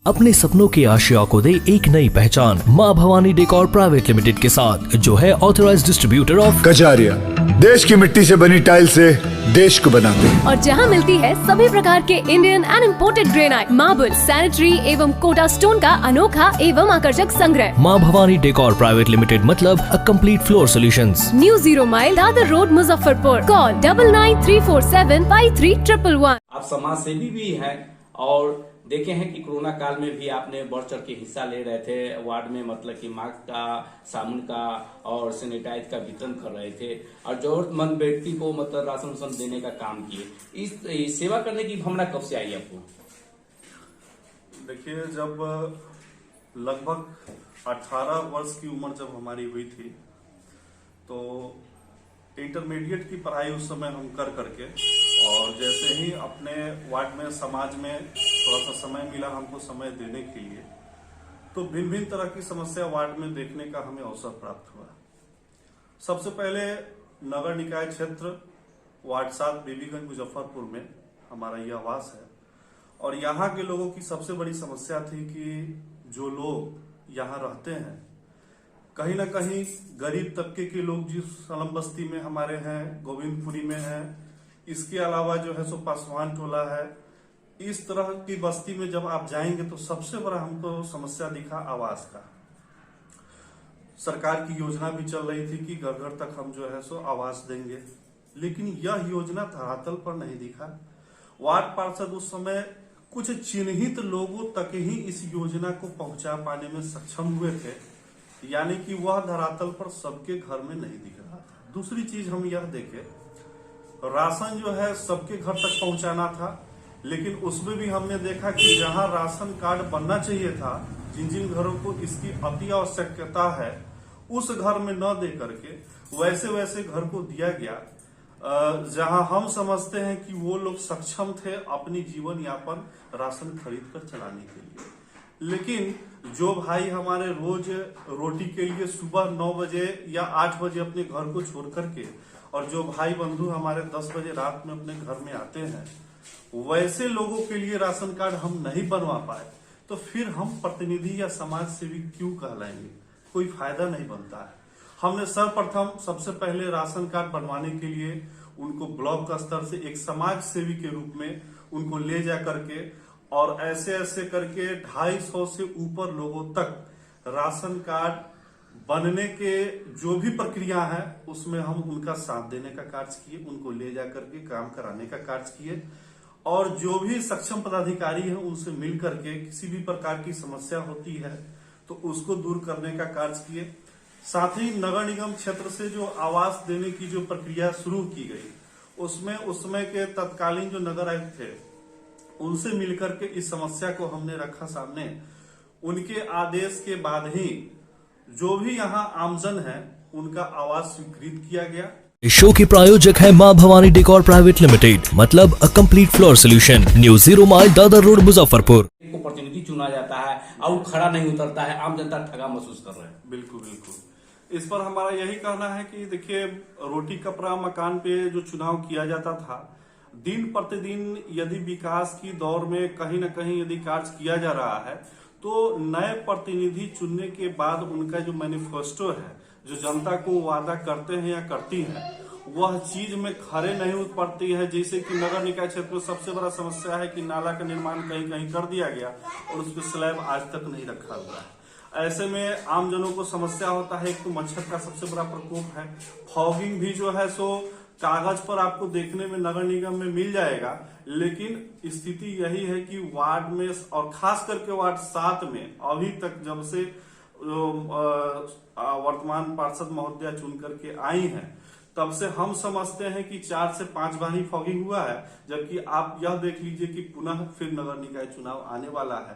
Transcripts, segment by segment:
अपने सपनों के आशिया को दे एक नई पहचान माँ भवानी डेकोर प्राइवेट लिमिटेड के साथ, जो है ऑथराइज्ड डिस्ट्रीब्यूटर ऑफ कजारिया। देश की मिट्टी से बनी टाइल से देश को बनाते हैं। और जहाँ मिलती है सभी प्रकार के Indian and imported granite, marble, sanitary एवं कोटा स्टोन का अनोखा एवं आकर्षक संग्रह। माँ भवानी डेकोर प्राइवेट लिमिटेड मतलब a complete floor solutions. New 0 mile Dadar road, Muzaffarpur. Call 9934753111। आप समाज सेवी भी हैं और देखे हैं कि कोरोना काल में भी आपने बढ़ चढ़ के हिस्सा ले रहे थे वार्ड में, मतलब कि मास्क का, साबुन का और सैनिटाइज का वितरण कर रहे थे और जरूरतमंद व्यक्ति को मतलब राशन देने का काम किए। इस सेवा करने की भावना कब से आई आपको? देखिए, जब लगभग 18 वर्ष की उम्र जब हमारी हुई थी तो इंटरमीडिएट की पढ़ाई उस समय हम कर करके, और जैसे ही अपने वार्ड में, समाज में थोड़ा सा समय मिला हमको समय देने के लिए, तो भिन्न भिन्न तरह की समस्या वार्ड में देखने का हमें अवसर प्राप्त हुआ। सबसे पहले नगर निकाय क्षेत्र वार्ड 7 बीबीगंज मुजफ्फरपुर में हमारा यह आवास है, और यहाँ के लोगों की सबसे बड़ी समस्या थी कि जो लोग यहाँ रहते हैं, कहीं ना कहीं गरीब तबके के लोग जिस सलम बस्ती में हमारे हैं, गोविंदपुरी में है, इसके अलावा जो है सो पासवान टोला है, इस तरह की बस्ती में जब आप जाएंगे तो सबसे बड़ा हमको समस्या दिखा आवास का। सरकार की योजना भी चल रही थी कि घर घर तक हम जो है सो आवास देंगे, लेकिन यह योजना धरातल पर नहीं दिखा। वार्ड पार्षद उस समय कुछ चिन्हित लोगों तक ही इस योजना को पहुंचा पाने में सक्षम हुए थे, यानी कि वह धरातल पर सबके घर में नहीं दिख रहा था। दूसरी चीज हम यह देखे, राशन जो है सबके घर तक पहुंचाना था, लेकिन उसमें भी हमने देखा कि जहां राशन कार्ड बनना चाहिए था, जिन जिन घरों को इसकी अति आवश्यकता है, उस घर में न दे करके वैसे वैसे घर को दिया गया जहां हम समझते हैं कि वो लोग सक्षम थे अपनी जीवन यापन राशन खरीद कर चलाने के लिए। लेकिन जो भाई हमारे रोज रोटी के लिए सुबह 9 बजे या 8 बजे अपने घर को छोड़ करके, और जो भाई बंधु हमारे 10 बजे रात में अपने घर में आते हैं, वैसे लोगों के लिए राशन कार्ड हम नहीं बनवा पाए, तो फिर हम प्रतिनिधि या समाज सेवी क्यों कहलाएंगे? कोई फायदा नहीं बनता है। हमने सर्वप्रथम सबसे पहले राशन कार्ड बनवाने के लिए उनको ब्लॉक स्तर से एक समाज सेवी के रूप में उनको ले जा करके, और ऐसे ऐसे करके 250 से ऊपर लोगों तक राशन कार्ड बनने के जो भी प्रक्रिया है उसमें हम उनका साथ देने का कार्य किए, उनको ले जा करके काम कराने का कार्य किए, और जो भी सक्षम पदाधिकारी है उनसे मिल करके किसी भी प्रकार की समस्या होती है तो उसको दूर करने का कार्य किए। साथ ही नगर निगम क्षेत्र से जो आवास देने की जो प्रक्रिया शुरू की गई, उसमें उस समय के तत्कालीन जो नगर आयुक्त थे उनसे मिलकर के इस समस्या को हमने रखा सामने। उनके आदेश के बाद ही जो भी यहाँ आमजन है उनका आवास स्वीकृत किया गया। इस शो के प्रायोजक है माँ भवानी डेकोर प्राइवेट लिमिटेड मतलब a complete floor solution, new 0 mile Dadar road, Muzaffarpur. को प्रतिनिधि चुना जाता है और खड़ा नहीं उतरता है, आम जनता ठगा महसूस कर रहे हैं। बिल्कुल बिल्कुल। इस पर हमारा यही कहना है कि देखिए, रोटी कपड़ा मकान पे जो चुनाव किया जाता था, दिन प्रतिदिन यदि विकास की दौर में कहीं ना कहीं यदि कार्य किया जा रहा है, तो नए प्रतिनिधि चुनने के बाद उनका जो मैनिफेस्टो है, जो जनता को वादा करते हैं या करती है, वह चीज में खरे नहीं उतरती है। जैसे कि नगर निकाय क्षेत्र में सबसे बड़ा समस्या है कि नाला का निर्माण कहीं कहीं कर दिया गया और उस पर स्लैब आज तक नहीं रखा हुआ है। ऐसे में आम जनों को समस्या होता है। एक तो मच्छर का सबसे बड़ा प्रकोप है। फॉगिंग भी जो है सो कागज पर आपको देखने में नगर निगम में मिल जाएगा, लेकिन स्थिति यही है कि वार्ड में और खास करके वार्ड 7 में अभी तक जब से वर्तमान पार्षद महोदया चुन करके आई हैं, तब से हम समझते हैं कि 4 से 5 बार ही फॉगिंग हुआ है। जबकि आप यह देख लीजिए कि पुनः फिर नगर निकाय चुनाव आने वाला है,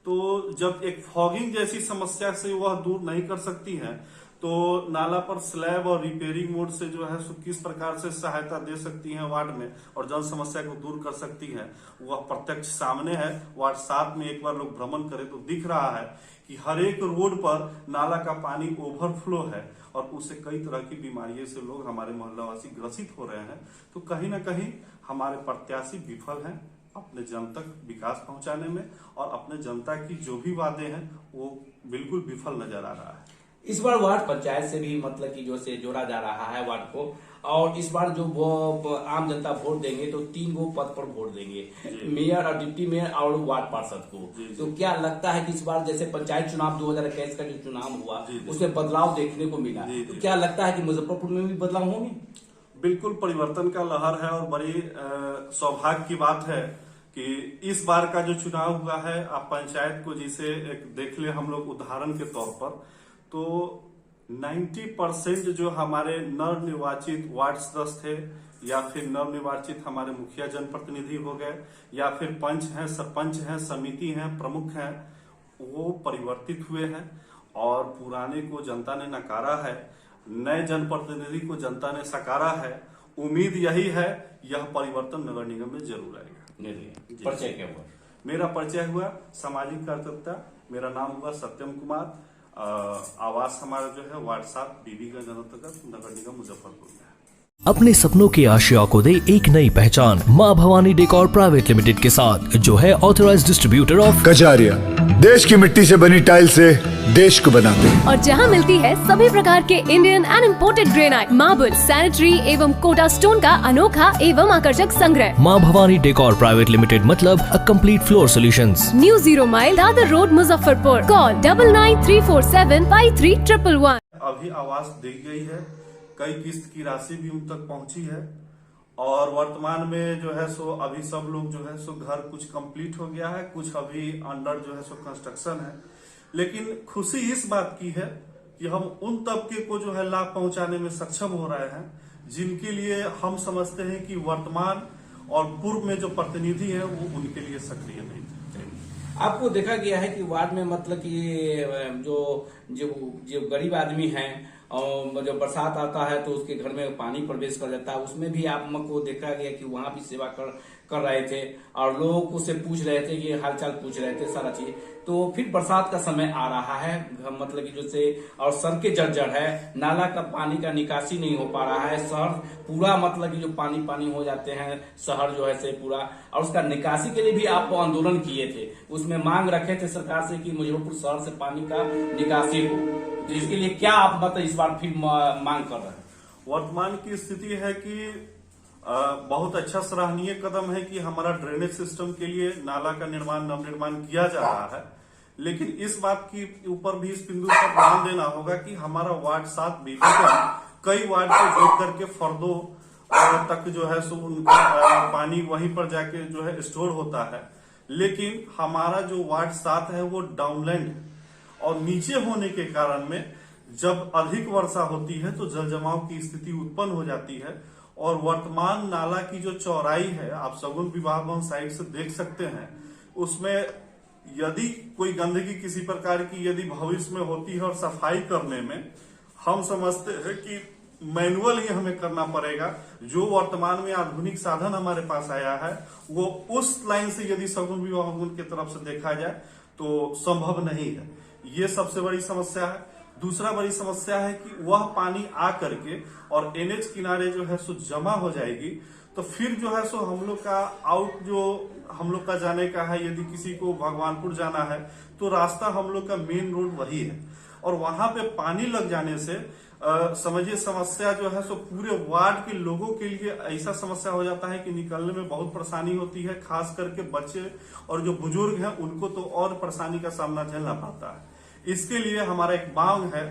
तो जब एक फॉगिंग जैसी समस्या से वह दूर नहीं कर सकती हैं, तो नाला पर स्लैब और रिपेयरिंग मोड से जो है सो किस प्रकार से सहायता दे सकती हैं वार्ड में और जन समस्या को दूर कर सकती हैं, वह प्रत्यक्ष सामने है। वार्ड 7 में एक बार लोग भ्रमण करें तो दिख रहा है कि हर एक रोड पर नाला का पानी ओवरफ्लो है और उससे कई तरह की बीमारियों से लोग हमारे मोहल्लावासी ग्रसित हो रहे हैं। तो कहीं ना कहीं हमारे प्रत्याशी विफल हैं, अपने जन तक विकास पहुंचाने में, और अपने जनता की जो भी वादे हैं वो बिल्कुल विफल नजर आ रहा है। इस बार वार्ड पंचायत से भी मतलब कि जो से जोड़ा जा रहा है वार्ड को, और इस बार जो वो आम जनता वोट देंगे तो 3 गो पद पर वोट देंगे, मेयर और डिप्टी मेयर और वार्ड पार्षद को। तो क्या लगता है कि इस बार जैसे पंचायत चुनाव 2021 का जो चुनाव हुआ उसमें बदलाव देखने को मिला, तो क्या लगता है कि मुजफ्फरपुर में भी बदलाव होंगे? बिल्कुल परिवर्तन का लहर है, और बड़ी सौभाग्य की बात है कि इस बार का जो चुनाव हुआ है, आप पंचायत को जिसे एक देख ले हम लोग उदाहरण के तौर पर, तो 90% जो हमारे नव निर्वाचित वार्ड सदस्य थे, या फिर नव निर्वाचित हमारे मुखिया जनप्रतिनिधि हो गए, या फिर पंच हैं, सरपंच हैं, समिति हैं, प्रमुख हैं, वो परिवर्तित हुए हैं। और पुराने को जनता ने नकारा है, नए जनप्रतिनिधि को जनता ने सकारा है। उम्मीद यही है यह परिवर्तन नगर निगम में जरूर आएगा। परिचय क्या हुआ? मेरा परिचय हुआ सामाजिक कार्यकर्ता, मेरा नाम हुआ सत्यम कुमार। आवास हमारा जो है वार्ड 7 बीबीगंज अंतर्गत नगर निगम मुजफ्फरपुर में है। अपने सपनों की आशिया को दे एक नई पहचान माँ भवानी डेकोर प्राइवेट लिमिटेड के साथ, जो है ऑथराइज्ड डिस्ट्रीब्यूटर ऑफ कजारिया। देश की मिट्टी से बनी टाइल से देश को बनाते हैं। और जहां मिलती है सभी प्रकार के Indian and imported granite, marble, sanitary एवं कोटा स्टोन का अनोखा एवं आकर्षक संग्रह। माँ भवानी डेकोर प्राइवेट लिमिटेड मतलब a complete floor solutions. New 0 mile Dadar road Muzaffarpur. Call 9934753111। अभी आवास दी गई है, कई किस्त की राशि भी उन तक पहुंची है, और वर्तमान में जो है सो अभी सब लोग जो है सो घर कुछ कंप्लीट हो गया है, कुछ अभी अंडर जो है सो कंस्ट्रक्शन है। लेकिन खुशी इस बात की है कि हम उन तबके को जो है लाभ पहुंचाने में सक्षम हो रहे हैं जिनके लिए हम समझते हैं कि वर्तमान और पूर्व में जो प्रतिनिधि है वो उनके लिए सक्रिय नहीं थे। आपको देखा गया है कि वार्ड में मतलब कि जो गरीब आदमी हैं, और जब बरसात आता है तो उसके घर में पानी प्रवेश कर जाता है, उसमें भी आपको देखा गया कि वहां भी सेवा कर रहे थे, और लोग उससे पूछ रहे थे कि हालचाल पूछ रहे थे, सारा चीज। तो फिर बरसात का समय आ रहा है, मतलब कि जैसे, और सड़कें जर्जर है, नाला का पानी का निकासी नहीं हो पा रहा है, शहर पूरा मतलब कि जो पानी हो जाते हैं शहर जो है से पूरा, और उसका निकासी के लिए भी आप आंदोलन किए थे, उसमें मांग रखे थे सरकार से कि मुजफ्फरपुर शहर से पानी का निकासी हो। तो इसके लिए क्या आप मतलब इस बार फिर मांग कर रहे हैं? वर्तमान की स्थिति है कि बहुत अच्छा सराहनीय कदम है कि हमारा ड्रेनेज सिस्टम के लिए नाला का निर्माण नवनिर्माण किया जा रहा है, लेकिन इस बात के ऊपर भी इस बिंदु पर ध्यान देना होगा कि हमारा वार्ड 7 बीबीगंज कई वार्ड को जोड़ करके फर्दों तक जो है सो उनका पानी वहीं पर जाके जो है स्टोर होता है। लेकिन हमारा जो वार्ड 7 है वो डाउनलैंड और नीचे होने के कारण में जब अधिक वर्षा होती है तो जल जमाव की स्थिति उत्पन्न हो जाती है, और वर्तमान नाला की जो चौड़ाई है आप सगुन विवाह भवन साइड से देख सकते हैं, उसमें यदि कोई गंदगी किसी प्रकार की यदि भविष्य में होती है और सफाई करने में हम समझते हैं कि मैनुअल ही हमें करना पड़ेगा। जो वर्तमान में आधुनिक साधन हमारे पास आया है वो उस लाइन से यदि सगुन विवाह भवन की तरफ से देखा जाए तो संभव नहीं है। ये सबसे बड़ी समस्या है। दूसरा बड़ी समस्या है कि वह पानी आ करके और एनएच किनारे जो है सो जमा हो जाएगी, तो फिर जो है सो हम लोग का आउट जो हम लोग का जाने का है, यदि किसी को भगवानपुर जाना है तो रास्ता हम लोग का मेन रोड वही है, और वहां पे पानी लग जाने से समझिए समस्या जो है सो पूरे वार्ड के लोगों के लिए ऐसा समस्या हो जाता है कि निकलने में बहुत परेशानी होती है। खास करके बच्चे और जो बुजुर्ग हैं उनको तो और परेशानी का सामना झेलना पड़ता है। इसके लिए हमारा एक मांग है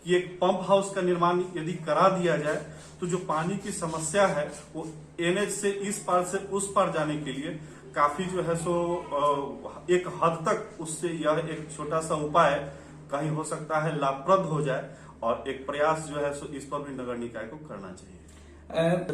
कि एक पंप हाउस का निर्माण यदि करा दिया जाए तो जो पानी की समस्या है वो एनएच से इस पार से उस पार जाने के लिए काफी जो है सो एक हद तक उससे यह एक छोटा सा उपाय कहीं हो सकता है लाभप्रद हो जाए, और एक प्रयास जो है सो इस पर भी नगर निकाय को करना चाहिए।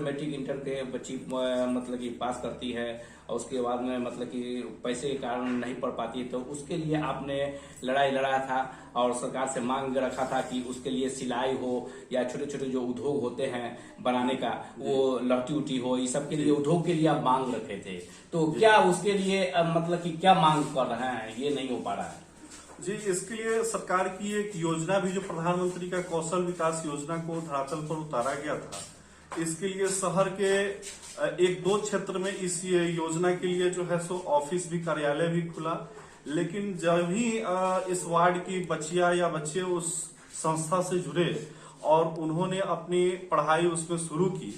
मैट्रिक इंटर के बच्ची मतलब कि पास करती है और उसके बाद में मतलब कि पैसे के कारण नहीं पढ़ पाती, तो उसके लिए आपने लड़ाई लड़ा था और सरकार से मांग रखा था कि उसके लिए सिलाई हो या छोटे छोटे जो उद्योग होते हैं बनाने का, वो लहटी उटी हो, ये सब के लिए उद्योग के लिए आप मांग रखे थे। तो क्या उसके लिए मतलब कि क्या मांग कर रहे हैं, ये नहीं हो पा रहा है? जी, इसके लिए सरकार की एक योजना भी जो प्रधानमंत्री का कौशल विकास योजना को धरातल पर उतारा गया था, इसके लिए शहर के एक दो क्षेत्र में इस योजना के लिए जो है सो ऑफिस भी, कार्यालय भी खुला। लेकिन जब ही इस वार्ड की बच्चियां या बच्चे उस संस्था से जुड़े और उन्होंने अपनी पढ़ाई उसमें शुरू की,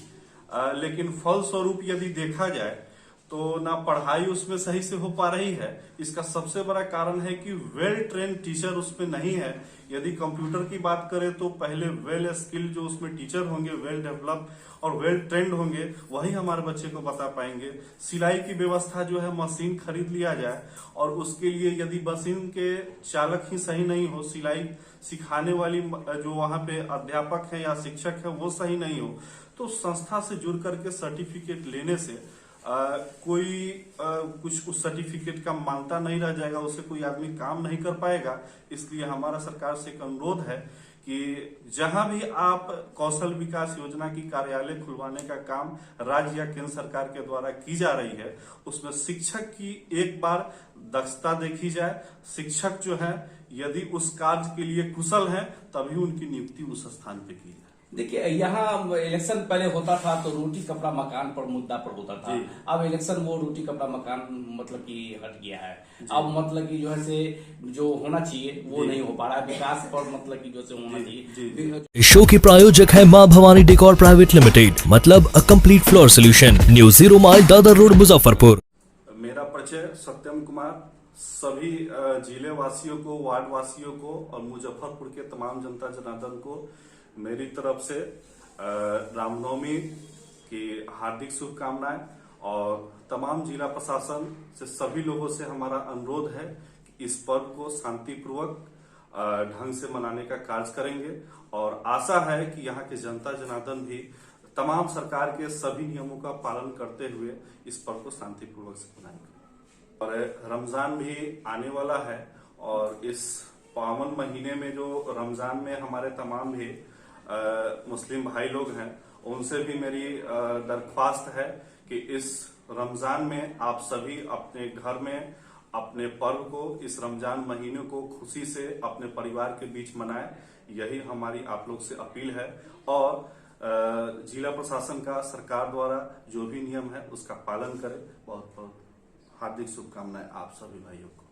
लेकिन फलस्वरूप यदि देखा जाए तो ना पढ़ाई उसमें सही से हो पा रही है। इसका सबसे बड़ा कारण है कि वेल ट्रेन टीचर उसमें नहीं है। यदि कंप्यूटर की बात करें तो पहले वेल स्किल जो उसमें टीचर होंगे, वेल डेवलप और वेल ट्रेंड होंगे, वही हमारे बच्चे को बता पाएंगे। सिलाई की व्यवस्था जो है, मशीन खरीद लिया जाए और उसके लिए यदि मशीन के चालक ही सही नहीं हो, सिलाई सिखाने वाली जो वहां पे अध्यापक है या शिक्षक है वो सही नहीं हो, तो संस्था से जुड़ करके सर्टिफिकेट लेने से कुछ उस सर्टिफिकेट का मानता नहीं रह जाएगा, उससे कोई आदमी काम नहीं कर पाएगा। इसलिए हमारा सरकार से एक अनुरोध है कि जहां भी आप कौशल विकास योजना की कार्यालय खुलवाने का काम राज्य या केंद्र सरकार के द्वारा की जा रही है, उसमें शिक्षक की एक बार दक्षता देखी जाए। शिक्षक जो है यदि उस कार्य के लिए कुशल है तभी उनकी नियुक्ति उस स्थान पे की जाए। देखिए, यहाँ इलेक्शन पहले होता था तो रोटी कपड़ा मकान पर मुद्दा पर होता था। अब इलेक्शन वो रोटी कपड़ा मकान मतलब कि हट गया है। अब मतलब कि जो है से जो होना चाहिए वो नहीं हो पा रहा है। विकास पर मतलब कि जो से होना चाहिए। इस शो के प्रायोजक है मां भवानी डेकोर प्राइवेट लिमिटेड, मतलब a complete floor solution, new 0 mile Dadar road, Muzaffarpur. मेरा परिचय सत्यम कुमार। सभी जिले वासियों को, वार्ड वासियों को और मुजफ्फरपुर के तमाम जनता जनार्दन को मेरी तरफ से रामनवमी की हार्दिक शुभकामनाएं। और तमाम जिला प्रशासन से सभी लोगों से हमारा अनुरोध है कि इस पर्व को शांतिपूर्वक ढंग से मनाने का कार्य करेंगे। और आशा है कि यहाँ के जनता जनार्दन भी तमाम सरकार के सभी नियमों का पालन करते हुए इस पर्व को शांतिपूर्वक से मनाएंगे। और रमजान भी आने वाला है और इस पावन महीने में जो रमजान में हमारे तमाम भी मुस्लिम भाई लोग हैं, उनसे भी मेरी दरख्वास्त है कि इस रमजान में आप सभी अपने घर में अपने पर्व को, इस रमजान महीने को खुशी से अपने परिवार के बीच मनाएं। यही हमारी आप लोग से अपील है। और जिला प्रशासन का, सरकार द्वारा जो भी नियम है उसका पालन करें। बहुत बहुत हार्दिक शुभकामनाएं आप सभी भाइयों को।